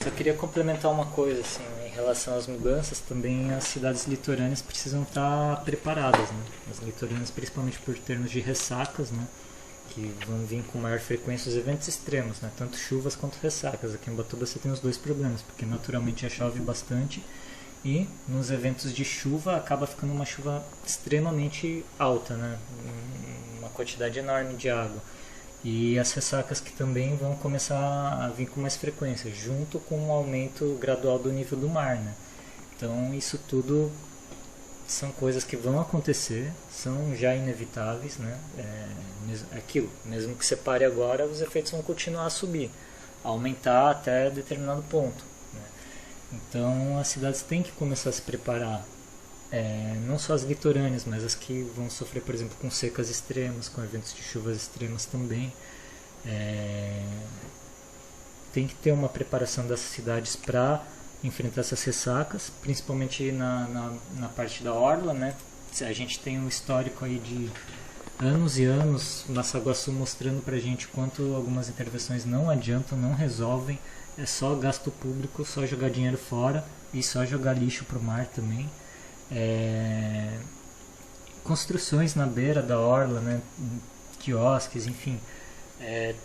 Só queria complementar uma coisa, assim, em relação às mudanças, também as cidades litorâneas precisam estar preparadas, né? As litorâneas, principalmente por termos de ressacas, né? Que vão vir com maior frequência os eventos extremos, né? Tanto chuvas quanto ressacas. Aqui em Ubatuba você tem os dois problemas, porque naturalmente já chove bastante e nos eventos de chuva acaba ficando uma chuva extremamente alta, né? Uma quantidade enorme de água. E as ressacas que também vão começar a vir com mais frequência, junto com o aumento gradual do nível do mar, né? Então isso tudo são coisas que vão acontecer, são já inevitáveis, né? Mesmo que você pare agora, os efeitos vão continuar a subir, a aumentar até determinado ponto, né? Então as cidades têm que começar a se preparar, não só as litorâneas, mas as que vão sofrer, por exemplo, com secas extremas, com eventos de chuvas extremas também. Tem que ter uma preparação dessas cidades para enfrentar essas ressacas, principalmente na parte da orla, né? A gente tem um histórico aí de anos e anos, Massaguaçu mostrando pra gente quanto algumas intervenções não adiantam, não resolvem, é só gasto público, só jogar dinheiro fora e só jogar lixo pro mar também. Construções na beira da orla, né? Quiosques, enfim.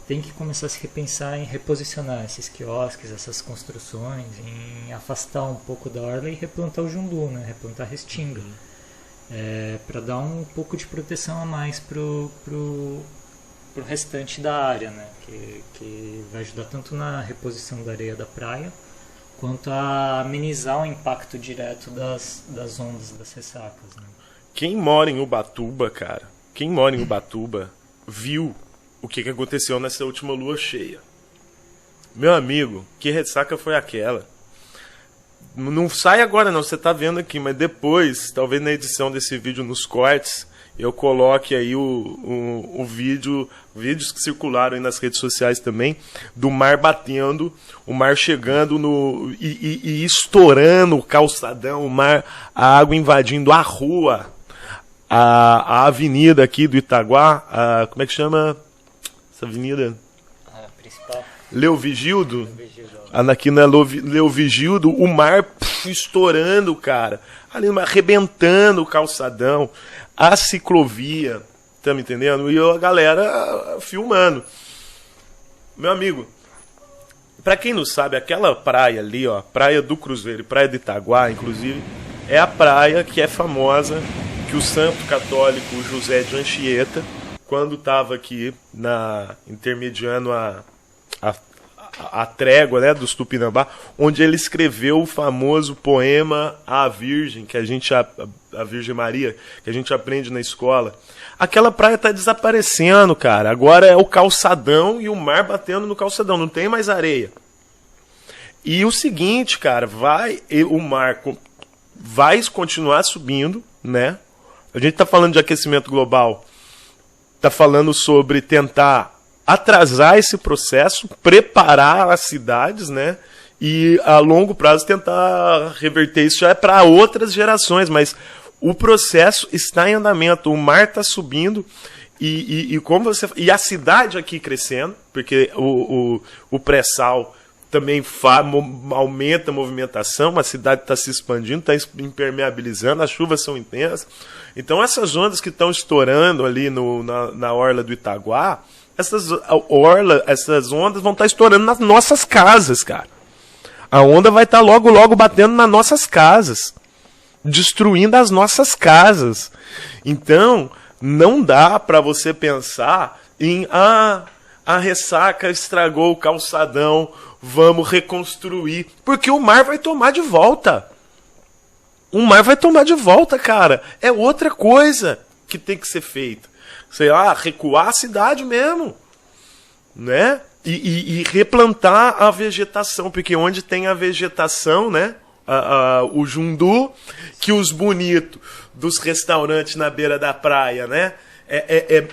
Tem que começar a se repensar em reposicionar esses quiosques, essas construções, em afastar um pouco da orla e replantar o jundu, né? Replantar restinga, para dar um pouco de proteção a mais pro restante da área, né? Que vai ajudar tanto na reposição da areia da praia quanto a amenizar o impacto direto das ondas, das ressacas, né? Quem mora em Ubatuba, cara, viu o que aconteceu nessa última lua cheia. Meu amigo, que ressaca foi aquela? Não sai agora não, você tá vendo aqui, mas depois, talvez na edição desse vídeo, nos cortes, eu coloque aí o vídeos que circularam aí nas redes sociais também, do mar batendo, o mar chegando e estourando o calçadão, a água invadindo a rua, a avenida aqui do Itaguá, como é que chama essa avenida? A principal. Leovigildo. Aqui na Leovigildo, o mar estourando, cara. Ali, arrebentando o calçadão, a ciclovia, tá me entendendo? E a galera filmando. Meu amigo, pra quem não sabe, aquela praia ali, ó, Praia do Cruzeiro e Praia do Itaguá, inclusive, é a praia que é famosa, que o santo católico José de Anchieta, quando estava aqui intermediando a trégua, né, dos Tupinambá, onde ele escreveu o famoso poema A Virgem, a Virgem Maria, que a gente aprende na escola. Aquela praia está desaparecendo, cara. Agora é o calçadão e o mar batendo no calçadão, não tem mais areia. E o seguinte, cara, o mar vai continuar subindo, né? A gente está falando de aquecimento global, está falando sobre tentar atrasar esse processo, preparar as cidades, né? E a longo prazo tentar reverter isso já para outras gerações, mas o processo está em andamento, o mar está subindo e a cidade aqui crescendo, porque o pré-sal também aumenta a movimentação, a cidade está se expandindo, está impermeabilizando, as chuvas são intensas. Então essas ondas que estão estourando ali na orla do Itaguá, essas ondas vão estar estourando nas nossas casas, cara. A onda vai estar logo batendo nas nossas casas, destruindo as nossas casas. Então não dá para você pensar em a ressaca estragou o calçadão, vamos reconstruir, porque o mar vai tomar de volta. O mar vai tomar de volta, cara. É outra coisa que tem que ser feita. Sei lá, recuar a cidade mesmo, né? E replantar a vegetação, porque onde tem a vegetação, né? O jundu, que os bonitos dos restaurantes na beira da praia, né?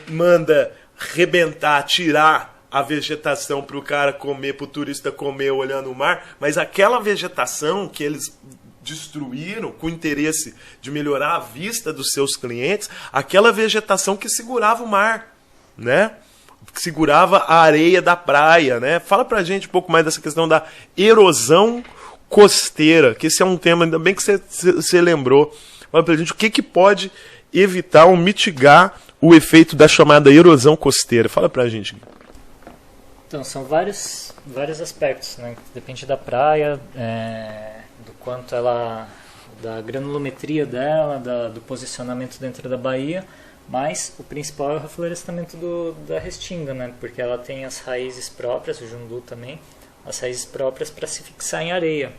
Manda rebentar, tirar a vegetação para o cara comer, para o turista comer olhando o mar, mas aquela vegetação que eles destruíram com o interesse de melhorar a vista dos seus clientes, aquela vegetação que segurava o mar, né? segurava a areia da praia, né? Fala pra gente um pouco mais dessa questão da erosão costeira, que esse é um tema, ainda bem que você lembrou. Fala pra gente o que pode evitar ou mitigar o efeito da chamada erosão costeira. Fala pra gente. Então, são vários aspectos, né? Depende da praia, do quanto ela, da granulometria dela, do posicionamento dentro da baía, mas o principal é o reflorestamento da restinga, né? Porque ela tem as raízes próprias, o jundu também, as raízes próprias para se fixar em areia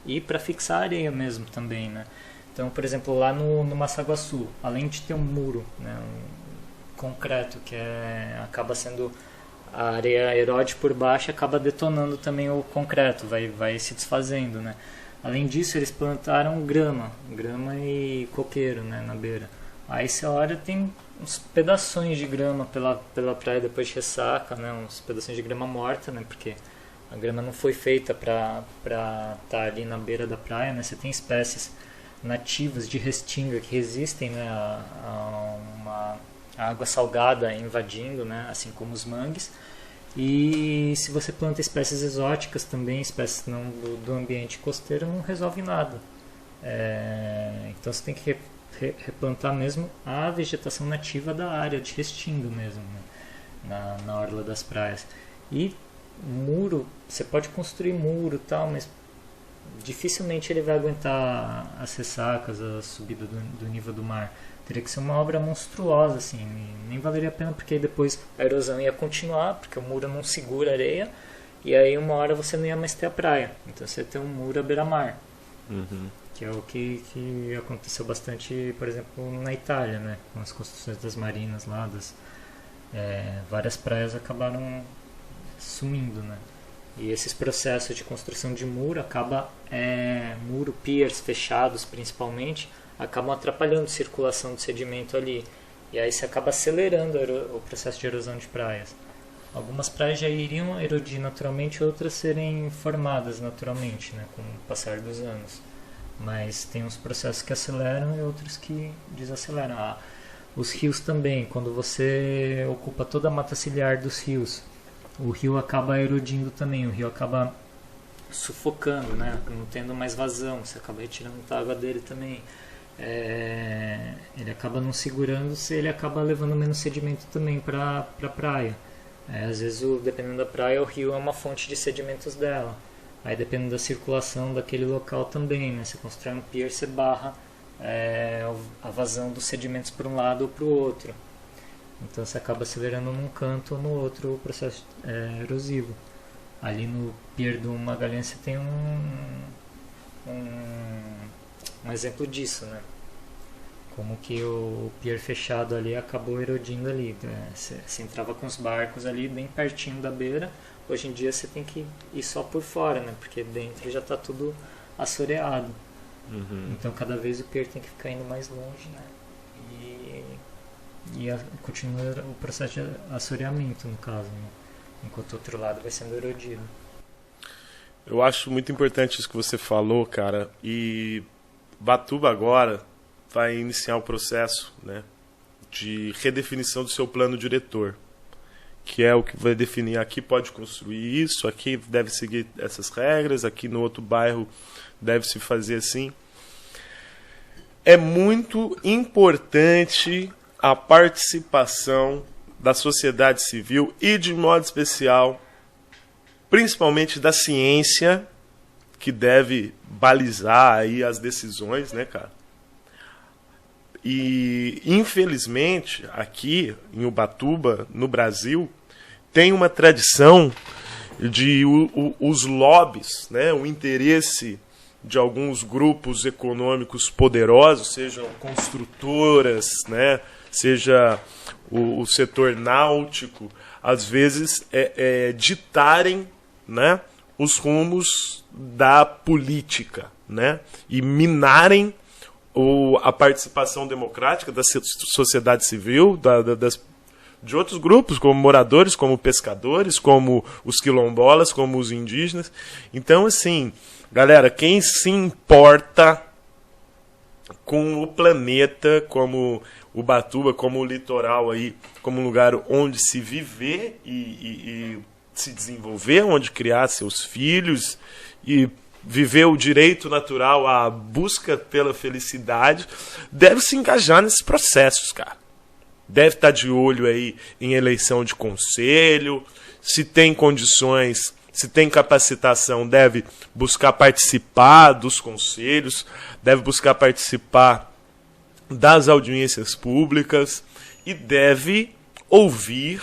e para fixar a areia mesmo também, né? Então, por exemplo, lá no Massaguaçu, além de ter um muro, né, um concreto que acaba sendo a areia erode por baixo, acaba detonando também o concreto, vai se desfazendo, né? Além disso, eles plantaram grama e coqueiro, né, na beira. Aí você olha, tem uns pedaços de grama pela praia depois de ressaca, né, uns pedaços de grama morta, né, porque a grama não foi feita para estar ali na beira da praia, né? Você tem espécies nativas de restinga que resistem, né, a uma água salgada invadindo, né, assim como os mangues. E se você planta espécies exóticas também, espécies não do ambiente costeiro, não resolve nada. Então você tem que replantar mesmo a vegetação nativa da área de restinga mesmo, né, na orla das praias. E muro, você pode construir muro e tal, mas dificilmente ele vai aguentar as ressacas, a subida do nível do mar. Teria que ser uma obra monstruosa, assim, nem valeria a pena, porque depois a erosão ia continuar, porque o muro não segura a areia, e aí uma hora você não ia mais ter a praia. Então você ia ter um muro à beira-mar, que é o que aconteceu bastante, por exemplo, na Itália, né, com as construções das marinas lá, várias praias acabaram sumindo, né. E esses processos de construção de muro muro, piers fechados principalmente, acabam atrapalhando a circulação do sedimento ali. E aí você acaba acelerando o processo de erosão de praias. Algumas praias já iriam erodir naturalmente, outras serem formadas naturalmente, né, com o passar dos anos. Mas tem uns processos que aceleram e outros que desaceleram. Os rios também, quando você ocupa toda a mata ciliar dos rios, o rio acaba erodindo também, o rio acaba sufocando, né? Não tendo mais vazão, você acaba retirando a água dele também. Ele acaba não segurando-se, ele acaba levando menos sedimento também para a praia. Às vezes, dependendo da praia, o rio é uma fonte de sedimentos dela. Aí, dependendo da circulação daquele local também, né? Você constrói um pier, você barra a vazão dos sedimentos para um lado ou para o outro. Então você acaba acelerando num canto ou no outro o processo erosivo. Ali no Pier do Magalhães você tem um exemplo disso, né? Como que o pier fechado ali acabou erodindo ali. Você entrava com os barcos ali bem pertinho da beira. Hoje em dia você tem que ir só por fora, né? Porque dentro já está tudo assoreado. Então cada vez o pier tem que ficar indo mais longe, né? E continua o processo de assoreamento, no caso, né? Enquanto o outro lado vai sendo erodido. Eu acho muito importante isso que você falou, cara. E Batuba agora vai iniciar o processo, né, de redefinição do seu plano diretor, que é o que vai definir: aqui pode construir isso, aqui deve seguir essas regras, aqui no outro bairro deve se fazer assim. É muito importante a participação da sociedade civil e, de modo especial, principalmente da ciência, que deve balizar aí as decisões, né, cara? E, infelizmente, aqui em Ubatuba, no Brasil, tem uma tradição de os lobbies, né, o interesse de alguns grupos econômicos poderosos, sejam construtoras, né, seja o setor náutico, às vezes ditarem, né, os rumos da política, né, e minarem a participação democrática da sociedade civil, de outros grupos, como moradores, como pescadores, como os quilombolas, como os indígenas. Então, assim, galera, quem se importa com o planeta, como Ubatuba, como o litoral aí, como um lugar onde se viver e se desenvolver, onde criar seus filhos e viver o direito natural à busca pela felicidade, deve se engajar nesses processos, cara. Deve estar de olho aí em eleição de conselho, se tem condições, se tem capacitação, deve buscar participar dos conselhos, deve buscar participar das audiências públicas e deve ouvir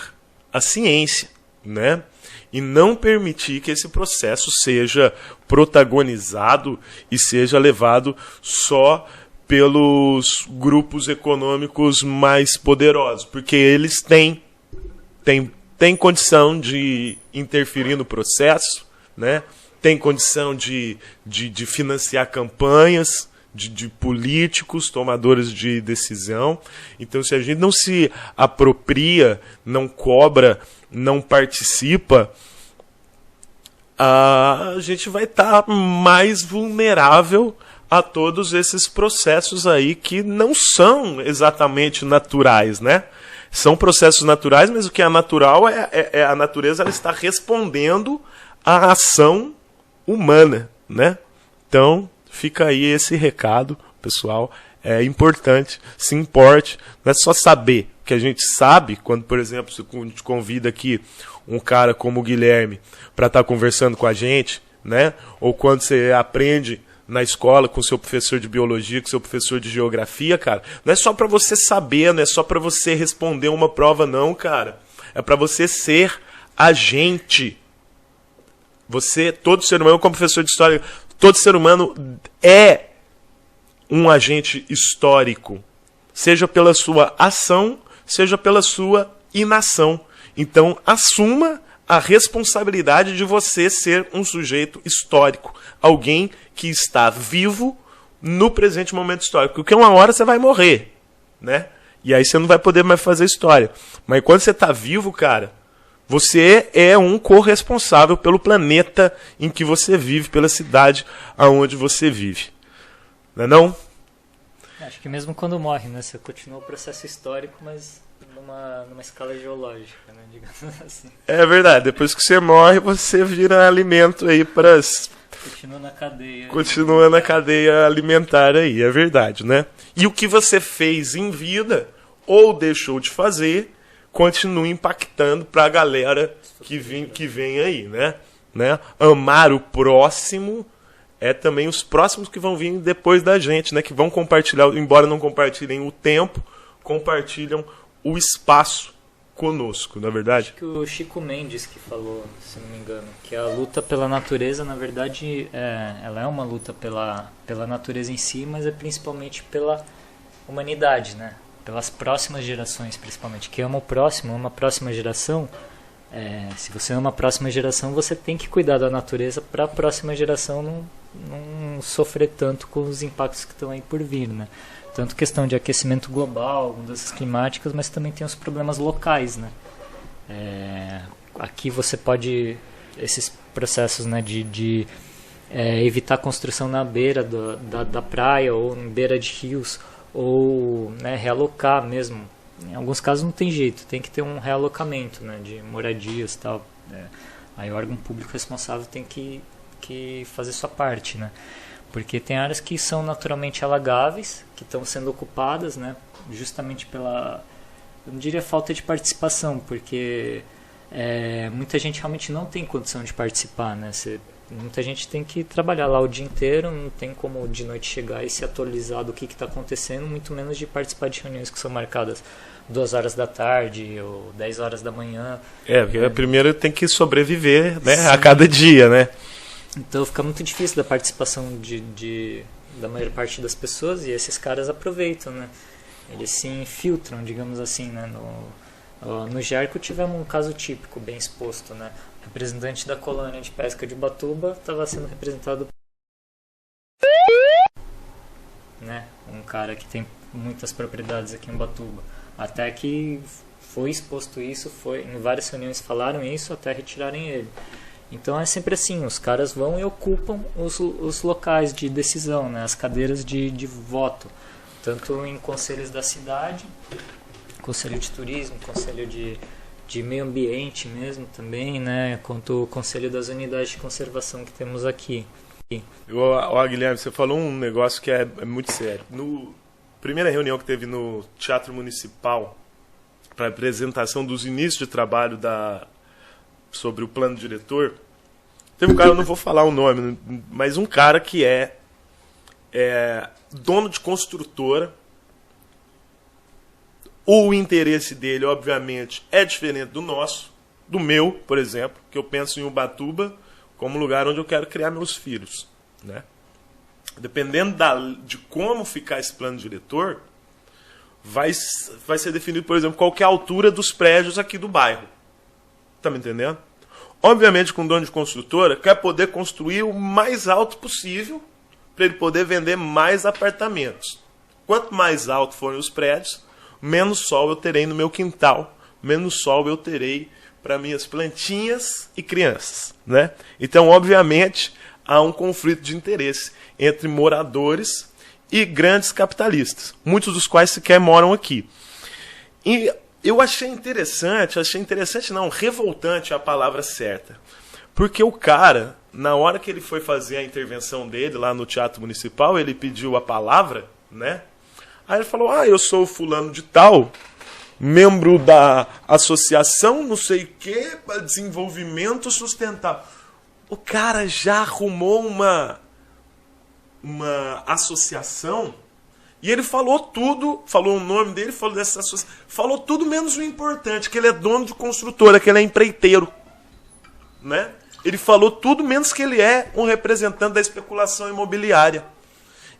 a ciência, né? E não permitir que esse processo seja protagonizado e seja levado só pelos grupos econômicos mais poderosos, porque eles têm condição de interferir no processo, né? Tem condição de financiar campanhas de políticos, tomadores de decisão. Então, se a gente não se apropria, não cobra, não participa, a gente vai estar mais vulnerável a todos esses processos aí que não são exatamente naturais, né? São processos naturais, mas o que é natural é a natureza, ela está respondendo à ação humana, né? Então, fica aí esse recado, pessoal. É importante, se importe. Não é só saber. O que a gente sabe, quando, por exemplo, você te convida aqui um cara como o Guilherme para estar conversando com a gente, né? Ou quando você aprende na escola com seu professor de biologia, com seu professor de geografia, cara, não é só para você saber, não é só para você responder uma prova, não, cara. É para você ser agente. Você, todo ser humano, como professor de história, todo ser humano é um agente histórico, seja pela sua ação, seja pela sua inação. Então, assuma a responsabilidade de você ser um sujeito histórico, alguém que está vivo no presente momento histórico, porque uma hora você vai morrer, né? E aí você não vai poder mais fazer história. Mas quando você está vivo, cara, você é um corresponsável pelo planeta em que você vive, pela cidade aonde você vive. Não é não? Acho que mesmo quando morre, né? Você continua o processo histórico, mas numa escala geológica, né? Digamos assim. É verdade. Depois que você morre, você vira alimento aí para as... Continua na cadeia. Continua na cadeia alimentar aí, é verdade, né? E o que você fez em vida, ou deixou de fazer, continua impactando para a galera que vem aí, né? Amar o próximo é também os próximos que vão vir depois da gente, né? Que vão compartilhar, embora não compartilhem o tempo, compartilham o espaço conosco, não é verdade? Acho que o Chico Mendes que falou, se não me engano, que a luta pela natureza, na verdade, ela é uma luta pela natureza em si, mas é principalmente pela humanidade, né? Pelas próximas gerações, principalmente. Que ama o próximo, ama a próxima geração. Se você ama a próxima geração, você tem que cuidar da natureza para a próxima geração não sofrer tanto com os impactos que estão aí por vir, né? Tanto questão de aquecimento global, mudanças climáticas, mas também tem os problemas locais, né? Aqui você pode, esses processos, né, de evitar a construção na beira da praia ou em beira de rios, ou, né, realocar mesmo. Em alguns casos não tem jeito, tem que ter um realocamento, né, de moradias e tal. Aí o órgão público responsável tem que fazer sua parte, né? Porque tem áreas que são naturalmente alagáveis, que estão sendo ocupadas, né, justamente pela, eu não diria falta de participação, porque muita gente realmente não tem condição de participar, né? Muita gente tem que trabalhar lá o dia inteiro, não tem como de noite chegar e se atualizar do que está acontecendo, muito menos de participar de reuniões que são marcadas 2 horas da tarde ou 10 horas da manhã. Porque primeiro tem que sobreviver, né, a cada dia, né? Então fica muito difícil da participação da maior parte das pessoas, e esses caras aproveitam, né? Eles se infiltram, digamos assim, né? No Jerco tivemos um caso típico, bem exposto, né? O representante da colônia de pesca de Ubatuba estava sendo representado, né? Um cara que tem muitas propriedades aqui em Ubatuba. Até que foi exposto isso, em várias reuniões falaram isso, até retirarem ele. Então é sempre assim, os caras vão e ocupam os locais de decisão, né, as cadeiras de voto. tanto em conselhos da cidade, conselho de turismo, conselho de meio ambiente mesmo também, né, quanto o conselho das unidades de conservação que temos aqui. Guilherme, você falou um negócio que é muito sério. No primeira reunião que teve no Teatro Municipal para a apresentação dos inícios de trabalho sobre o plano diretor, teve um cara, eu não vou falar o nome, mas um cara que é dono de construtora. O interesse dele, obviamente, é diferente do nosso, do meu, por exemplo, que eu penso em Ubatuba como lugar onde eu quero criar meus filhos, né? Dependendo de como ficar esse plano diretor, vai ser definido, por exemplo, qual que é a altura dos prédios aqui do bairro. Tá me entendendo? Obviamente, com o dono de construtora, quer poder construir o mais alto possível para ele poder vender mais apartamentos. Quanto mais alto forem os prédios, menos sol eu terei no meu quintal, menos sol eu terei para minhas plantinhas e crianças, né? Então, obviamente, há um conflito de interesse entre moradores e grandes capitalistas, muitos dos quais sequer moram aqui. E eu achei interessante não, revoltante é a palavra certa, porque o cara, na hora que ele foi fazer a intervenção dele lá no Teatro Municipal, ele pediu a palavra, né? Aí ele falou, eu sou fulano de tal, membro da associação, não sei o que, para desenvolvimento sustentável. O cara já arrumou uma associação e ele falou tudo, falou o nome dele, falou dessa associação, falou tudo menos o importante, que ele é dono de construtora, que ele é empreiteiro, né? Ele falou tudo menos que ele é um representante da especulação imobiliária.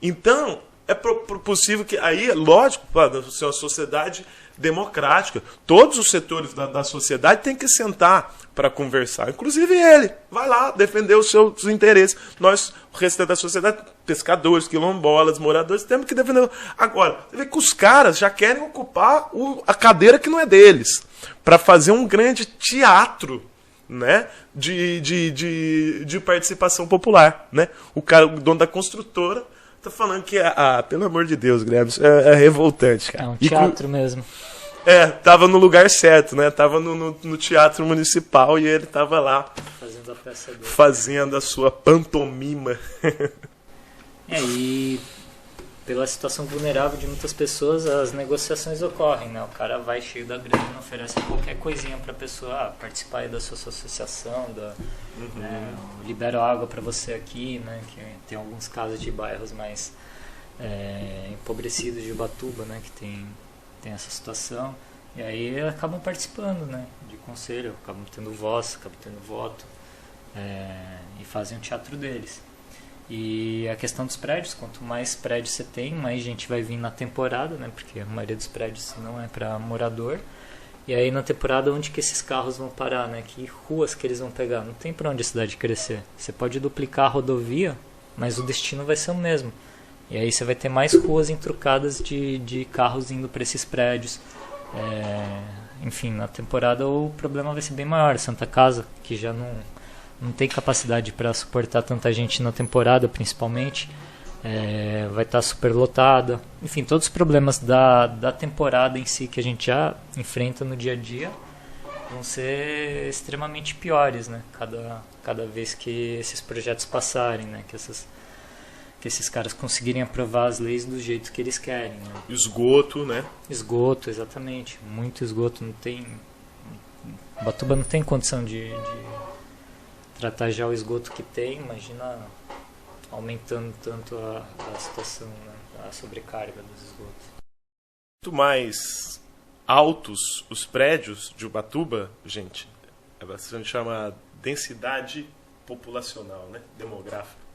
Então, é possível que... Aí, lógico, é uma sociedade democrática. Todos os setores da sociedade têm que sentar para conversar. Inclusive ele. Vai lá defender os seus interesses. Nós, o restante da sociedade, pescadores, quilombolas, moradores, temos que defender. Agora, você vê que os caras já querem ocupar a cadeira que não é deles. Para fazer um grande teatro, né, de participação popular. Né? O dono da construtora... Tô falando que, pelo amor de Deus, Guilherme, é revoltante, cara. É um teatro mesmo. Tava no lugar certo, né? Tava no Teatro Municipal e ele tava lá fazendo a peça dele. Fazendo a sua pantomima. E pela situação vulnerável de muitas pessoas, as negociações ocorrem, né? O cara vai cheio da grana, oferece qualquer coisinha pra pessoa participar aí da sua associação, né? Libero água pra você aqui, né? Que tem alguns casos de bairros mais empobrecidos de Ubatuba, né? Que tem essa situação. E aí acabam participando, né? De conselho, acabam tendo voz, acabam tendo voto, e fazem o teatro deles. E a questão dos prédios, quanto mais prédios você tem, mais gente vai vir na temporada, né? Porque a maioria dos prédios não é para morador. E aí na temporada, onde que esses carros vão parar, né? Que ruas que eles vão pegar? Não tem para onde a cidade crescer. Você pode duplicar a rodovia, mas o destino vai ser o mesmo. E aí você vai ter mais ruas entrucadas de carros indo para esses prédios. Enfim, na temporada o problema vai ser bem maior. Santa Casa, que já não tem capacidade para suportar tanta gente na temporada, principalmente, vai estar super lotada. Enfim, todos os problemas da temporada em si que a gente já enfrenta no dia a dia vão ser extremamente piores, né? Cada vez que esses projetos passarem, né? Que esses caras conseguirem aprovar as leis do jeito que eles querem, né? Esgoto, né? Esgoto, exatamente. Muito esgoto. Não tem... Ubatuba não tem condição de tratar já o esgoto que tem, imagina aumentando tanto a situação, né? A sobrecarga dos esgotos. Muito mais altos os prédios de Ubatuba, gente, a gente chama densidade populacional, né? Demográfica.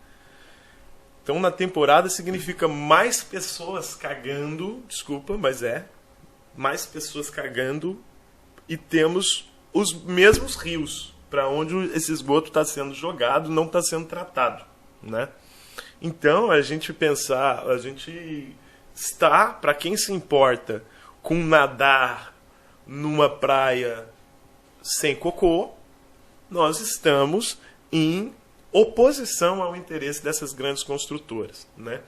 Então, na temporada significa mais pessoas cagando, desculpa, mas mais pessoas cagando e temos os mesmos rios para onde esse esgoto está sendo jogado, não está sendo tratado, né? Então, a gente está, para quem se importa com nadar numa praia sem cocô, nós estamos em oposição ao interesse dessas grandes construtoras, né?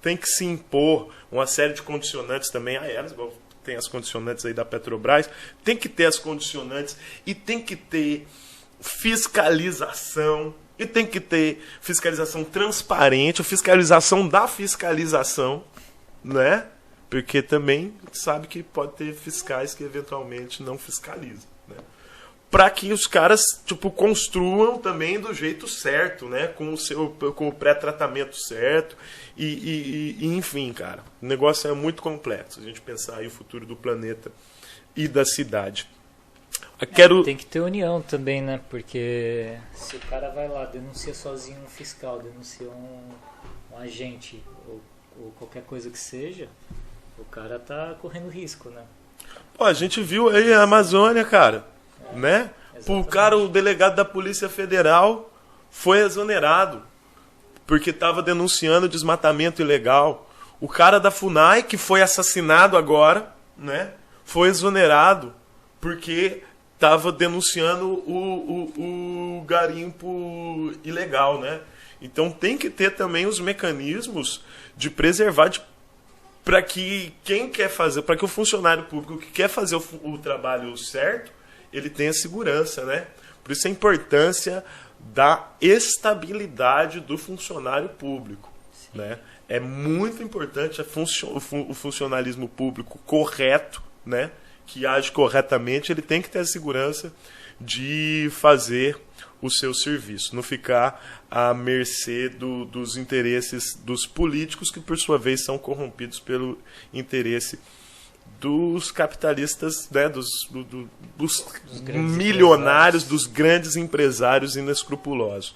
tem que se impor uma série de condicionantes também a elas, igual tem as condicionantes aí da Petrobras, tem que ter as condicionantes e tem que ter fiscalização, e tem que ter fiscalização transparente, fiscalização da fiscalização, né? Porque também sabe que pode ter fiscais que eventualmente não fiscalizam, né? Para que os caras tipo construam também do jeito certo, né? Com o pré-tratamento certo e enfim, cara, o negócio é muito complexo. A gente pensar aí o futuro do planeta e da cidade. Tem que ter união também, né? Porque se o cara vai lá, denuncia sozinho um fiscal, denuncia um agente ou qualquer coisa que seja, o cara tá correndo risco, né? Pô, a gente viu aí a Amazônia, cara, né? O delegado da Polícia Federal foi exonerado porque estava denunciando desmatamento ilegal. O cara da FUNAI, que foi assassinado agora, né? Foi exonerado porque estava denunciando o garimpo ilegal, né? Então tem que ter também os mecanismos de preservar para que quem quer fazer, para que o funcionário público que quer fazer o trabalho certo, ele tenha segurança, né? Por isso a importância da estabilidade do funcionário público, né? É muito importante o funcionalismo público correto, né? Que age corretamente, ele tem que ter a segurança de fazer o seu serviço, não ficar à mercê dos interesses dos políticos, que por sua vez são corrompidos pelo interesse dos capitalistas, né, dos milionários, dos grandes empresários inescrupulosos.